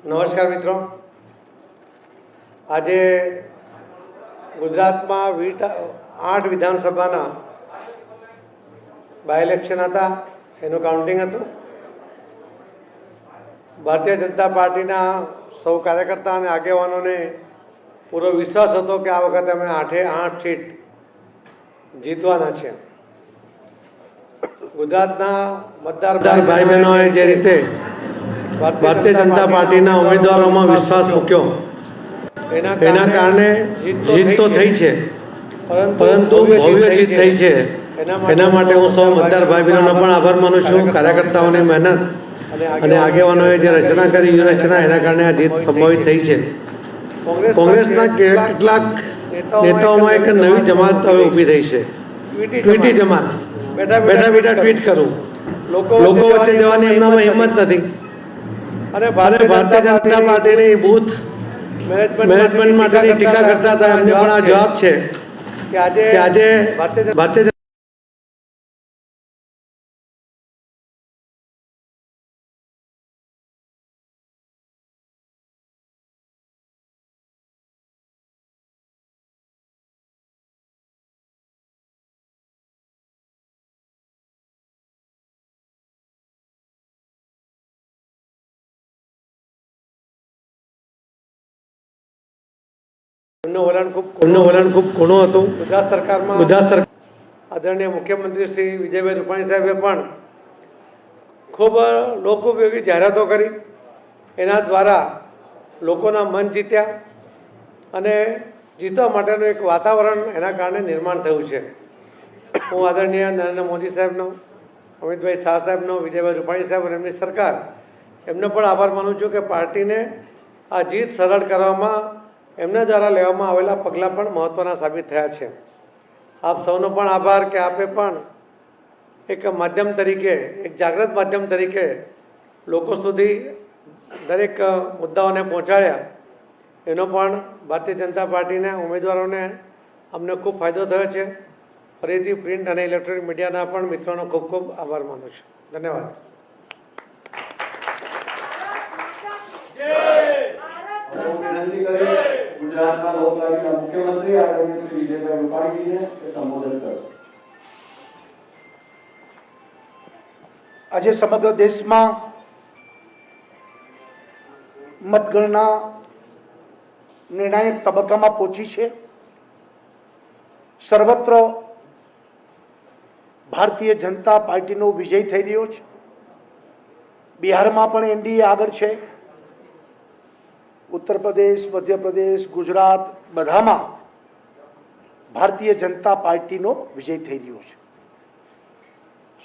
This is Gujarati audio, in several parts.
નમસ્કાર મિત્રો, આજે ગુજરાતમાં 8 વિધાનસભાના બાય ઇલેક્શન હતા, એનું કાઉન્ટિંગ હતું. ભારતીય જનતા પાર્ટીના સૌ કાર્યકર્તા અને આગેવાનોને પૂરો વિશ્વાસ હતો કે આ વખતે અમે 8 સીટ જીતવાના છે. ગુજરાતના મતદાર ભાઈ બહેનોએ જે રીતે ભારતીય જનતા પાર્ટીના ઉમેદવારોમાં વિશ્વાસ મૂક્યો, એના કારણે જીત તો થઈ છે, પરંતુ ભવ્ય જીત થઈ છે. એના માટે હું સૌ મતદાર ભાઈ બહેનોનો પણ આભાર માનું છું. કાર્યકર્તાઓની મહેનત અને આગેવાનોએ જે રચના કરી, વ્યૂહરચના, એના કારણે આ જીત સંભવિત થઈ છે. કોંગ્રેસના કેટલાક નેતાઓમાં એક નવી જમાત હવે ઊભી થઈ છે, ટ્વીટી જમાત. બેઠા ટ્વીટ કરું, લોકો વચ્ચે જવાની એમનામાં હિંમત નથી. અને ભારતીય જનતા પાર્ટીની બૂથ મેનેજમેન્ટ માટેની ટીકા કરતા હતા, એમને પણ આ જવાબ છે કે આજે ભારતીય એમનું વલણ ખૂબ ઘણું હતું. ગુજરાત સરકારમાં આદરણીય મુખ્યમંત્રી શ્રી વિજયભાઈ રૂપાણી સાહેબે પણ ખૂબ લોકોપયોગી જાહેરાતો કરી. એના દ્વારા લોકોના મન જીત્યા અને જીતવા માટેનું એક વાતાવરણ એના કારણે નિર્માણ થયું છે. હું આદરણીય નરેન્દ્ર મોદી સાહેબનો, અમિતભાઈ શાહ સાહેબનો, વિજયભાઈ રૂપાણી સાહેબ અને એમની સરકાર, એમનો પણ આભાર માનું છું કે પાર્ટીને આ જીત સરળ કરવામાં એમના દ્વારા લેવામાં આવેલા પગલાં પણ મહત્ત્વના સાબિત થયા છે. આપ સૌનો પણ આભાર કે આપે પણ એક માધ્યમ તરીકે, એક જાગૃત માધ્યમ તરીકે લોકો સુધી દરેક મુદ્દાઓને પહોંચાડ્યા. એનો પણ ભારતીય જનતા પાર્ટીના ઉમેદવારોને અમને ખૂબ ફાયદો થયો છે. ફરીથી પ્રિન્ટ અને ઇલેક્ટ્રોનિક મીડિયાના પણ મિત્રોનો ખૂબ ખૂબ આભાર માનું છું. ધન્યવાદ. ગુજરાતના લોકલાડીલા મુખ્યમંત્રી આદરણીય શ્રી વિજયભાઈ રૂપાણીજીને સંબોધન કરો. આજે સમગ્ર દેશમાં મતગણના નિર્ણાયક તબક્કામાં પહોંચી છે. સર્વત્ર ભારતીય જનતા પાર્ટીનો વિજય થઈ રહ્યો છે. બિહારમાં પણ એનડીએ આગળ છે. ઉત્તર પ્રદેશ, મધ્યપ્રદેશ, ગુજરાત બધામાં ભારતીય જનતા પાર્ટીનો વિજય થઈ રહ્યો છે.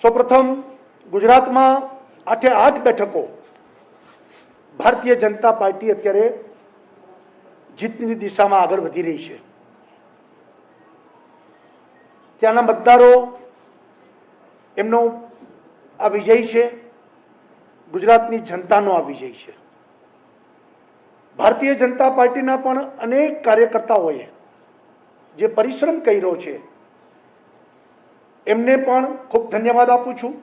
સૌપ્રથમ ગુજરાતમાં 8 બેઠકો ભારતીય જનતા પાર્ટી અત્યારે જીતની દિશામાં આગળ વધી રહી છે. ત્યાંના મતદારો એમનો આ વિજય છે, ગુજરાતની જનતાનો આ વિજય છે. ભારતીય જનતા પાર્ટીના પણ અનેક કાર્યકર્તાઓએ જે પરિશ્રમ કર્યો છે, એમને પણ ખૂબ ધન્યવાદ આપું છું.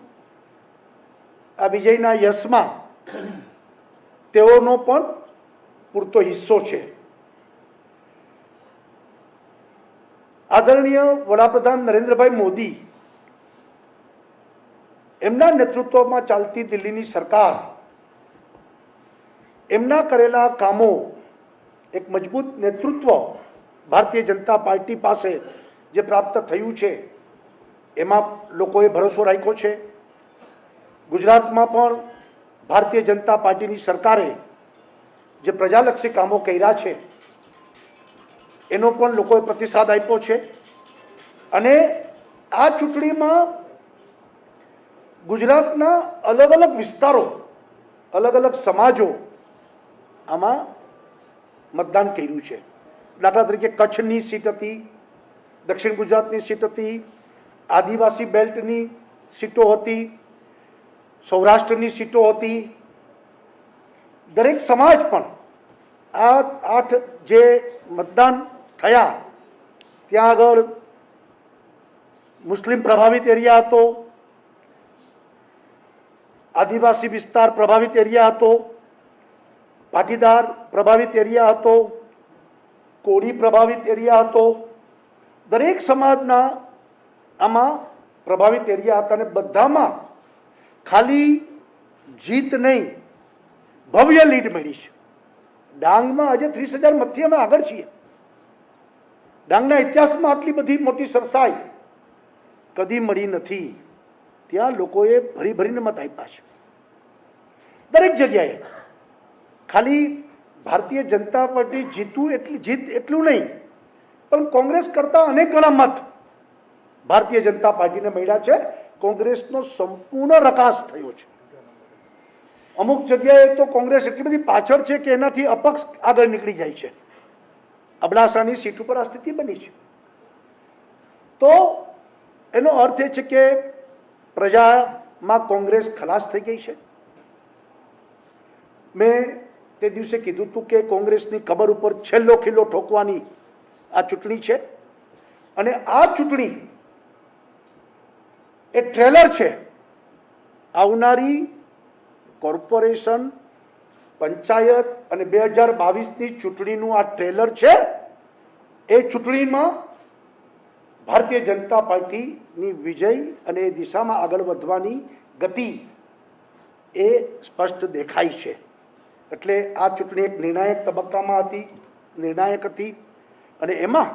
આ વિજયના યશમાં તેઓનો પણ પૂરતો હિસ્સો છે. આદરણીય વડાપ્રધાન નરેન્દ્રભાઈ મોદી એમના નેતૃત્વમાં ચાલતી દિલ્હીની સરકાર એમના કરેલા કામો, એક મજબૂત નેતૃત્વ ભારતીય જનતા પાર્ટી પાસે જે પ્રાપ્ત થયું છે, એમાં લોકોએ ભરોસો રાખ્યો છે. ગુજરાતમાં પણ ભારતીય જનતા પાર્ટીની સરકારે જે પ્રજાલક્ષી કામો કર્યા છે, એનો પણ લોકોએ પ્રતિસાદ આપ્યો છે. અને આ ચૂંટણીમાં ગુજરાતના અલગ અલગ વિસ્તારો, અલગ અલગ સમાજો આમાં મતદાન કર્યું છે. દાખલા તરીકે કચ્છની સીટ હતી, દક્ષિણ ગુજરાતની સીટ હતી, આદિવાસી બેલ્ટની સીટો હતી, સૌરાષ્ટ્રની સીટો હતી. દરેક સમાજ પણ આ 8 જે મતદાન થયા ત્યાં આગળ મુસ્લિમ પ્રભાવિત એરિયા હતો, આદિવાસી વિસ્તાર પ્રભાવિત એરિયા હતો, પાટીદાર પ્રભાવિત એરિયા હતો, કોળી પ્રભાવિત એરિયા હતો. દરેક સમાજના આમાં પ્રભાવિત એરિયા હતા અને બધામાં ખાલી જીત નહીં, ભવ્ય લીડ મળી છે. ડાંગમાં આજે 30,000 મતથી અમે આગળ છીએ. ડાંગના ઇતિહાસમાં આટલી બધી મોટી સરસાઈ કદી મળી નથી. ત્યાં લોકોએ ભરી ભરીને મત આપ્યા છે દરેક જગ્યાએ. ખાલી ભારતીય જનતા પાર્ટી જીત એટલું નહીં, પણ કોંગ્રેસ કરતા અનેક ગણા મત ભારતીય જનતા પાર્ટીને મળ્યા છે. કોંગ્રેસનો સંપૂર્ણ રકાસ થયો છે. અમુક જગ્યાએ તો કોંગ્રેસ એટલી બધી પાછળ છે કે એનાથી અપક્ષ આગળ નીકળી જાય છે. અબડાસાની સીટ ઉપર આ સ્થિતિ બની છે. તો એનો અર્થ એ છે કે પ્રજામાં કોંગ્રેસ ખલાસ થઈ ગઈ છે. મેં તે દિવસે કીધું હતું કે કોંગ્રેસની કબર ઉપર છેલ્લો ખીલ્લો ઠોકવાની આ ચૂંટણી છે. અને આ ચૂંટણી એ ટ્રેલર છે. આવનારી કોર્પોરેશન, પંચાયત અને 2022ની ચૂંટણીનું આ ટ્રેલર છે. એ ચૂંટણીમાં ભારતીય જનતા પાર્ટીની વિજય અને એ દિશામાં આગળ વધવાની ગતિ એ સ્પષ્ટ દેખાય છે. એટલે આ ચૂંટણી એક નિર્ણાયક તબક્કામાં હતી, નિર્ણાયક હતી. અને એમાં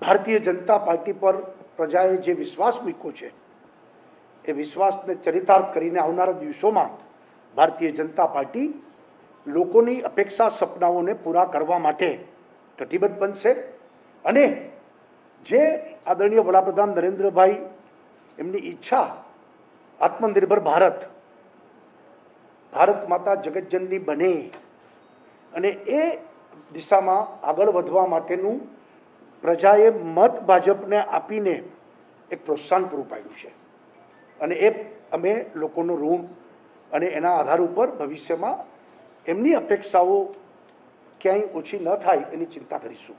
ભારતીય જનતા પાર્ટી પર પ્રજાએ જે વિશ્વાસ મૂક્યો છે એ વિશ્વાસને ચરિતાર્થ કરીને આવનારા દિવસોમાં ભારતીય જનતા પાર્ટી લોકોની અપેક્ષા, સપનાઓને પૂરા કરવા માટે કટિબદ્ધ બનશે. અને જે આદરણીય વડાપ્રધાન નરેન્દ્રભાઈ એમની ઈચ્છા આત્મનિર્ભર ભારત, ભારત માતા જગતજનની બને અને એ દિશામાં આગળ વધવા માટેનું પ્રજાએ મત ભાજપને આપીને એક પ્રોત્સાહન પૂરું પાડ્યું છે. અને એ અમે લોકોનું ઋણ અને એના આધાર ઉપર ભવિષ્યમાં એમની અપેક્ષાઓ ક્યાંય ઓછી ન થાય એની ચિંતા કરીશું.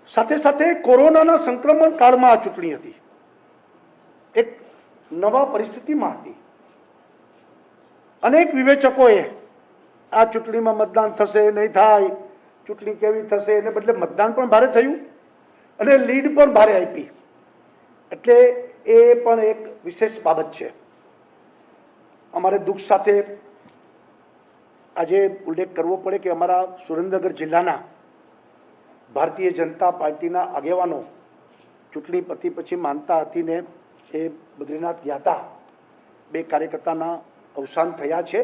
સાથે સાથે કોરોનાના સંક્રમણ કાળમાં આ ચૂંટણી હતી. એક નવા પરિસ્થિતિમાં હતી. અનેક વિવેચકોએ આ ચૂંટણીમાં મતદાન થશે નહીં થાય, ચૂંટણી કેવી થશે, એને બદલે મતદાન પણ ભારે થયું અને લીડ પણ ભારે આપી. એટલે એ પણ એક વિશેષ બાબત છે. અમારે દુઃખ સાથે આજે ઉલ્લેખ કરવો પડે કે અમારા સુરેન્દ્રનગર જિલ્લાના ભારતીય જનતા પાર્ટીના આગેવાનો ચૂંટણી પતી પછી માનતા હતીને એ બદ્રીનાથ ગયા હતા. 2 કાર્યકર્તાના અવસાન થયા છે.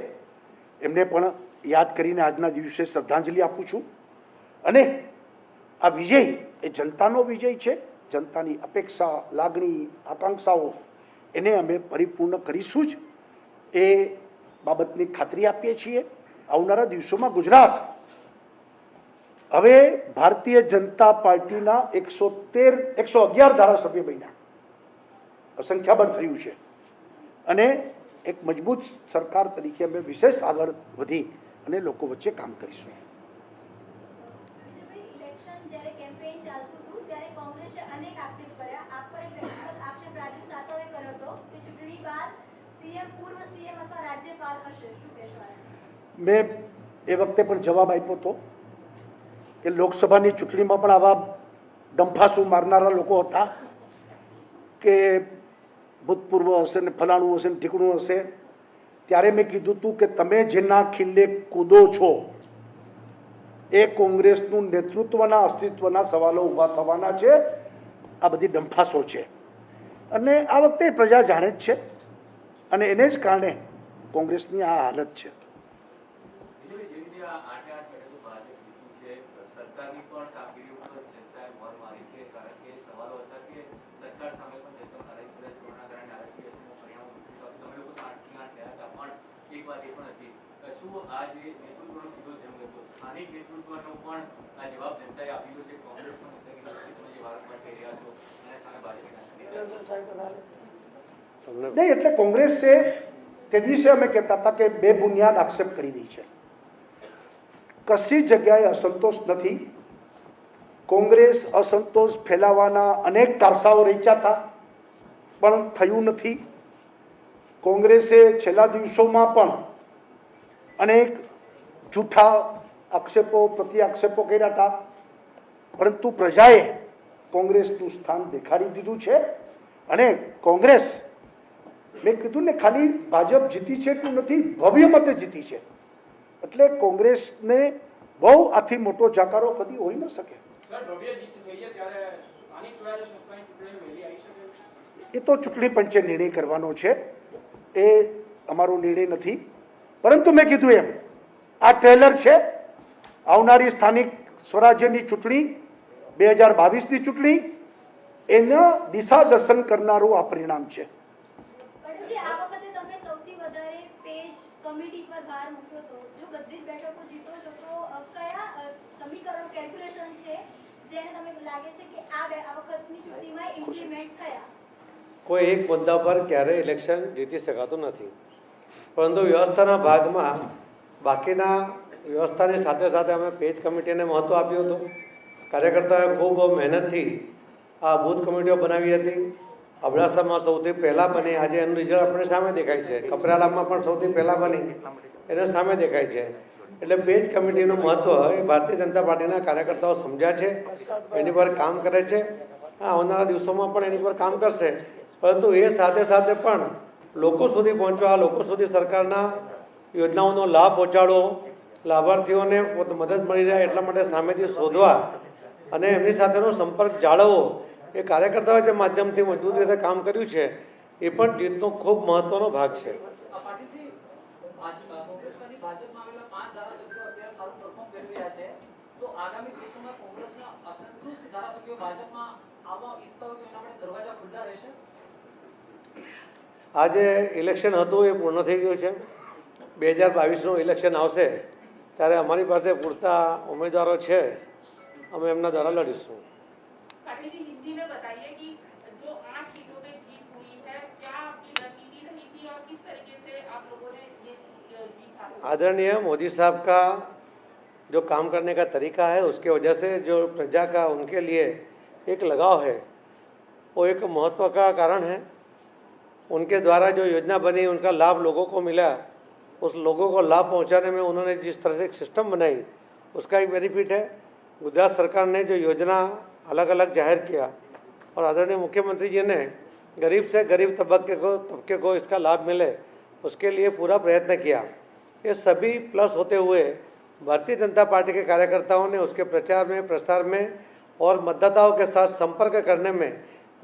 એમને પણ યાદ કરીને આજના દિવસે શ્રદ્ધાંજલિ આપું છું. અને આ વિજય એ જનતાનો વિજય છે. જનતાની અપેક્ષા, લાગણી, આકાંક્ષાઓ એને અમે પરિપૂર્ણ કરીશું જ એ બાબતની ખાતરી આપીએ છીએ. આવનારા દિવસોમાં ગુજરાત હવે ભારતીય જનતા પાર્ટીના 111 ધારાસભ્ય બન્યા, સંખ્યાબળ થયું છે. અને એક મજબૂત સરકાર તરીકે અમે વિશેષ આગળ વધી અને લોકો વચ્ચે કામ કરીશું. ઇલેક્શન જ્યારે કેમ્પેઇન ચાલતું હતું ત્યારે કોંગ્રેસે અનેક આક્ષેપ કર્યા. આપ પર એક વ્યક્તિગત આક્ષેપ રાજીવ સાતવે કર્યો હતો કે ચૂંટણી બાદ સીએમ, પૂર્વ સીએમ અથવા રાજ્યપાલ હશે. શું કહેશો? મેં એ વખતે પણ જવાબ આપ્યો હતો કે લોકસભાની ચૂંટણીમાં પણ આવા ડંફાસુ મારનારા લોકો હતા કે ભૂતપૂર્વ હશે ને ફલાણું હશે ને ઠીકણું હશે. ત્યારે મેં કીધું હતું કે તમે જેના ખિલ્લે કૂદો છો એ કોંગ્રેસનું નેતૃત્વના અસ્તિત્વના સવાલો ઊભા થવાના છે. આ બધી ડંફાસો છે અને આ વખતે પ્રજા જાણે જ છે અને એને જ કારણે કોંગ્રેસની આ હાલત છે. સરકારની પણ કામગીરી ઉપર જનતાએ મોર મારી છે, કારણ કે સવાલો હતા કે સરકાર સામે પણ જનતા નારાજ કોરોના કારણે નારાજગી પરિણામ તમે લોકો 8 થયા હતા. પણ એક વાત એ પણ હતી, શું આ જે નેતૃત્વનો સીધો જન્મ હતો, સ્થાનિક નેતૃત્વનો પણ આ જવાબ જનતાએ આપ્યો છે? કોંગ્રેસનો મુદ્દાગીરી તમે જે વારંવાર કહી રહ્યા છો અને સામે ભાજપના નહીં. એટલે કોંગ્રેસે તે દિવસે અમે કહેતા હતા કે બેબુનિયાદ આક્ષેપ કરી રહી છે. કશી જગ્યાએ અસંતોષ નથી. કોંગ્રેસ અસંતોષ ફેલાવવાના અનેક કારસાઓ રચ્યા હતા પણ થયું નથી. કોંગ્રેસે છેલ્લા દિવસોમાં પણ અનેક જૂઠા આક્ષેપો પ્રતિ આક્ષેપો કર્યા હતા, પરંતુ પ્રજાએ કોંગ્રેસનું સ્થાન દેખાડી દીધું છે અને કોંગ્રેસ, મેં કીધું ને, ખાલી ભાજપ જીતી છે એટલું નથી, ભવ્ય મતે જીતી છે. એટલે કોંગ્રેસને બહુ આથી મોટો જાકારો કદી હોઈ ન શકે. એ તો ચૂંટણી પંચે નિર્ણય કરવાનો છે, એ અમારો નિર્ણય નથી. પરંતુ મેં કીધું એમ, આ ટ્રેલર છે. આવનારી સ્થાનિક સ્વરાજ્યની ચૂંટણી 2022ની ચૂંટણી, એના દિશા દર્શન કરનારું આ પરિણામ છે. પટેલજી, આ વખતે તમે સૌથી વધારે પેજ કમિટી પર ભાર મૂક્યો હતો. જો બધી જ બેઠકો જીતો છો તો કયા સમીકરણો, કેલ્ક્યુલેશન છે જેને તમે લાગે છે કે આ વખતની ચૂંટણીમાં ઇમ્પ્લિમેન્ટ થયા? કોઈ એક મુદ્દા પર ક્યારેય ઇલેક્શન જીતી શકાતું નથી, પરંતુ વ્યવસ્થાના ભાગમાં બાકીના વ્યવસ્થાની સાથે સાથે અમે પેજ કમિટીને મહત્ત્વ આપ્યું હતું. કાર્યકર્તાઓએ ખૂબ મહેનતથી આ બૂથ કમિટીઓ બનાવી હતી. અબડાસામાં સૌથી પહેલાં બની, આજે એનું રિઝલ્ટ આપણી સામે દેખાય છે. કપરાડામાં પણ સૌથી પહેલાં બની, એના સામે દેખાય છે. એટલે પેજ કમિટીનું મહત્ત્વ એ ભારતીય જનતા પાર્ટીના કાર્યકર્તાઓ સમજ્યા છે, એની પર કામ કરે છે. આવનારા દિવસોમાં પણ એની પર કામ કરશે. પરંતુ એ સાથે સાથે પણ લોકો સુધી પહોંચવા, લોકો સુધી સરકારના યોજનાઓનો લાભ પહોંચાડવો, લાભાર્થીઓને મદદ મળી જાય એટલા માટે સામેથી શોધવા અને એમની સાથેનો સંપર્ક જાળવવો, એ કાર્યકર્તાઓએ જે માધ્યમથી મજબૂત રીતે કામ કર્યું છે, એ પણ જીતનો ખૂબ મહત્વનો ભાગ છે. પાટીલજી, કોંગ્રેસમાંથી ભાજપમાં આવેલા 5 ધારાસભ્યો અત્યારે સારું પરફોર્મ કરી રહ્યા છે, તો આગામી દિવસોમાં કોંગ્રેસના અસંતુષ્ટ ધારાસભ્યો ભાજપમાં આવવા ઈચ્છતા હોય તો એના માટે દરવાજા ખુલ્લા રહેશે? આજે ઇલેક્શન હતું એ પૂર્ણ થઈ ગયું છે. 2022નું ઇલેક્શન આવશે ત્યારે અમારી પાસે પૂરતા ઉમેદવારો છે, અમે એમના દ્વારા લડીશું. पाटिल जी, हिंदी में बताइए कि जो 8 सीटों पे जीत हुई है, क्या आपकी रणनीति रही थी और किस तरीके से आप लोगों ने ये जीत हासिल की? आदरणीय मोदी साहब का जो काम करने का तरीका है, उसके वजह से जो प्रजा का उनके लिए एक लगाव है, वो एक महत्व का कारण है. उनके द्वारा जो योजना बनी, उनका लाभ लोगों को मिला, उस लोगों को लाभ पहुंचाने में उन्होंने जिस तरह से एक सिस्टम बनाई, उसका एक बेनिफिट है. गुजरात सरकार ने जो योजना अलग अलग जाहिर किया और आदरणीय मुख्यमंत्री जी ने गरीब से गरीब तबके को इसका लाभ मिले, उसके लिए पूरा प्रयत्न किया. ये सभी प्लस होते हुए भारतीय जनता पार्टी के कार्यकर्ताओं ने उसके प्रचार में, प्रसार में और मतदाताओं के साथ संपर्क करने में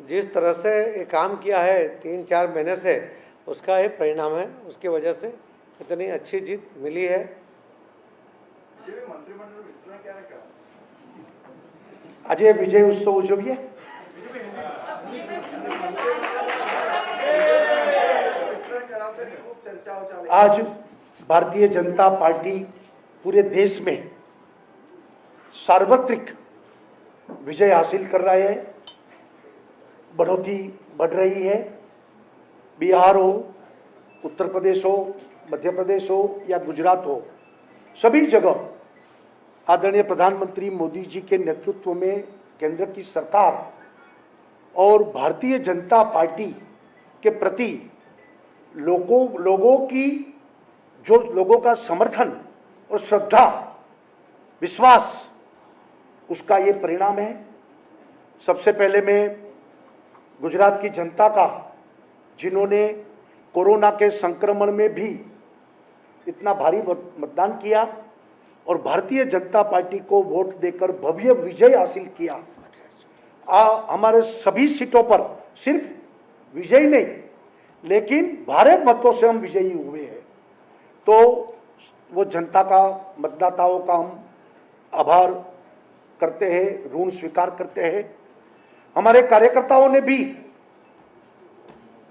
जिस तरह से ये काम किया है 3-4 महीने से, उसका एक परिणाम है. उसकी वजह से इतनी अच्छी जीत मिली है. આજે વિજય ઉત્સવ ઉજવીએ. आज भारतीय जनता पार्टी पूरे देश में सार्वत्रिक विजय हासिल कर रहा है. बढ़ोतरी बढ़ रही है. बिहार हो, उत्तर प्रदेश हो, मध्य प्रदेश हो या गुजरात हो, सभी जगह आदरणीय प्रधानमंत्री मोदी जी के नेतृत्व में केंद्र की सरकार और भारतीय जनता पार्टी के प्रति लोगों की जो लोगों का समर्थन और श्रद्धा, विश्वास, उसका ये परिणाम है. सबसे पहले मैं गुजरात की जनता का, जिन्होंने कोरोना के संक्रमण में भी इतना भारी मतदान किया और भारतीय जनता पार्टी को वोट देकर भव्य विजय हासिल किया. हमारे सभी सीटों पर सिर्फ विजय नहीं, लेकिन भारे मतों से हम विजयी हुए हैं. तो वो जनता का, मतदाताओं का हम आभार करते हैं, ऋण स्वीकार करते हैं. हमारे कार्यकर्ताओं ने भी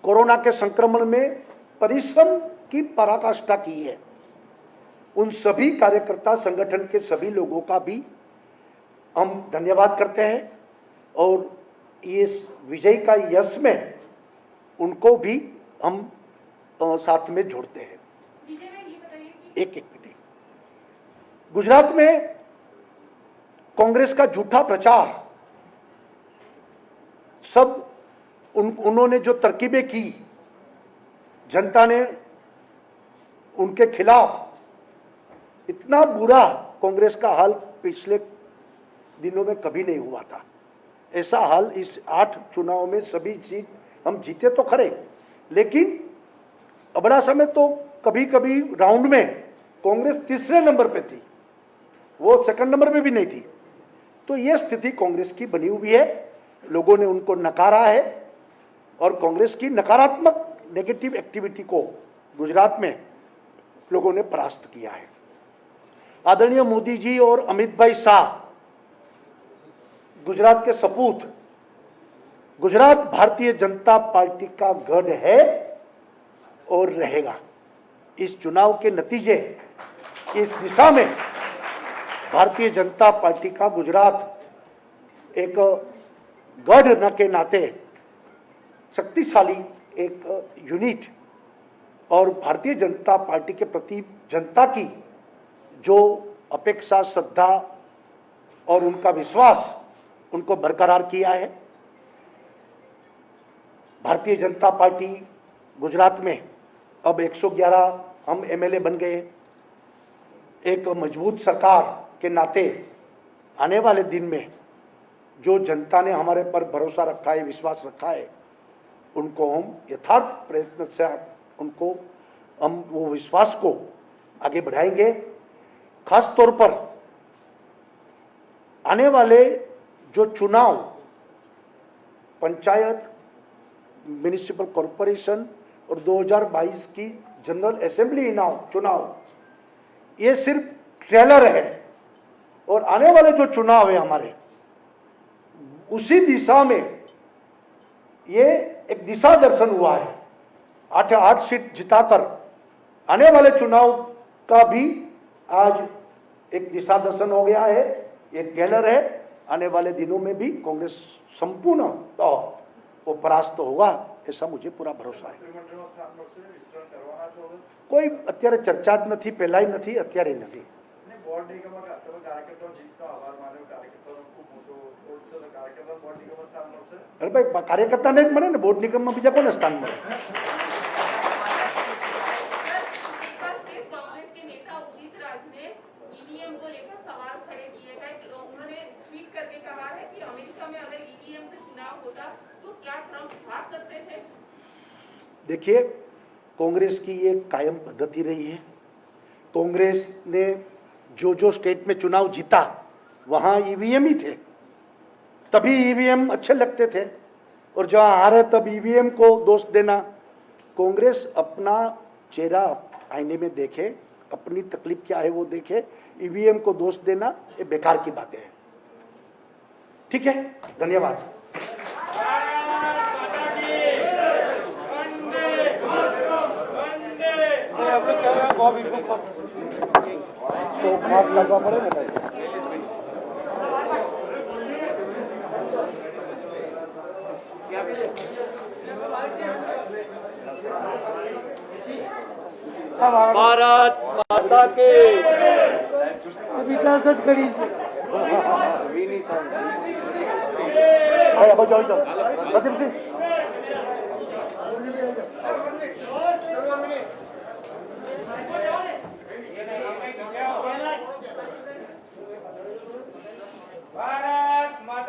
कोरोना के संक्रमण में परिश्रम की पराकाष्ठा की है. उन सभी कार्यकर्ता संगठन के सभी लोगों का भी हम धन्यवाद करते हैं और ये विजय का यश में उनको भी हम साथ में जोड़ते हैं. विजय में ये बताइए कि एक मिनट. गुजरात में कांग्रेस का झूठा प्रचार, सब उन्होंने जो तरकीबें की, जनता ने उनके खिलाफ इतना बुरा कांग्रेस का हाल पिछले दिनों में कभी नहीं हुआ था। ऐसा हाल इस 8 चुनाव में सभी सीट हम जीते तो खरे, लेकिन अबड़ा समय तो कभी कभी राउंड में कांग्रेस तीसरे नंबर पे थी, वो सेकंड नंबर पे भी नहीं थी। तो यह स्थिति कांग्रेस की बनी हुई है, लोगों ने उनको नकारा है और कांग्रेस की नकारात्मक नेगेटिव एक्टिविटी को गुजरात में लोगों ने परास्त किया है। आदरणीय मोदी जी और अमित भाई शाह गुजरात के सपूत, गुजरात भारतीय जनता पार्टी का गढ़ है और रहेगा। इस चुनाव के नतीजे इस दिशा में भारतीय जनता पार्टी का गुजरात एक गढ़ न के नाते शक्तिशाली एक यूनिट और भारतीय जनता पार्टी के प्रति जनता की जो अपेक्षा, श्रद्धा और उनका विश्वास उनको बरकरार किया है। भारतीय जनता पार्टी गुजरात में अब 111 हम एमएलए बन गए। एक मजबूत सरकार के नाते आने वाले दिन में जो जनता ने हमारे पर भरोसा रखा है, विश्वास रखा है, उनको हम यथार्थ प्रयत्न से उनको हम वो विश्वास को आगे बढ़ाएंगे। खास तौर पर आने वाले जो चुनाव पंचायत, म्युनिसिपल कॉरपोरेशन और 2022 की जनरल असेंबली चुनाव, ये सिर्फ ट्रेलर है और आने वाले जो चुनाव है हमारे, उसी दिशा में ये एक दिशा दर्शन हुआ है। 8 सीट जिताकर आने वाले चुनाव का भी आज एक दिशा दर्शन हो गया है, ये ट्रेलर है। आने वाले दिनों में भी कांग्रेस संपूर्ण वो परास्त होगा, ऐसा मुझे पूरा भरोसा है। કોઈ અત્યારે ચર્ચા જ નથી, પહેલાંય નથી, અત્યારે નથી। અરે ભાઈ, કાર્યકર્તાને જ મળે ને, બોર્ડ નિગમમાં બીજા કોને સ્થાન મળે? कांग्रेस के नेता उदित राज ने ईवीएम को लेकर सवाल खड़े किए हैं। उन्होंने ट्वीट करके कहा है कि अमेरिका में अगर ईवीएम से चुनाव होता तो क्या ट्रंप हार सकते थे? देखिए, कांग्रेस की ये कायम पद्धति रही है। कांग्रेस ने जो स्टेट में चुनाव जीता वहाँ ईवीएम ही थे, तभी ईवीएम अच्छे लगते थे, और जहाँ हारे तब ईवीएम को दोष देना। कांग्रेस अपना चेहरा आईने में देखे, अपनी तकलीफ क्या है वो देखे, ईवीएम को दोष देना ये बेकार की बातें हैं। ठीक है, धन्यवाद। तो मास्क लगवा पड़े ना भाई। भारत माता के विकास करी भाई अब जाओ प्रदीप सिंह।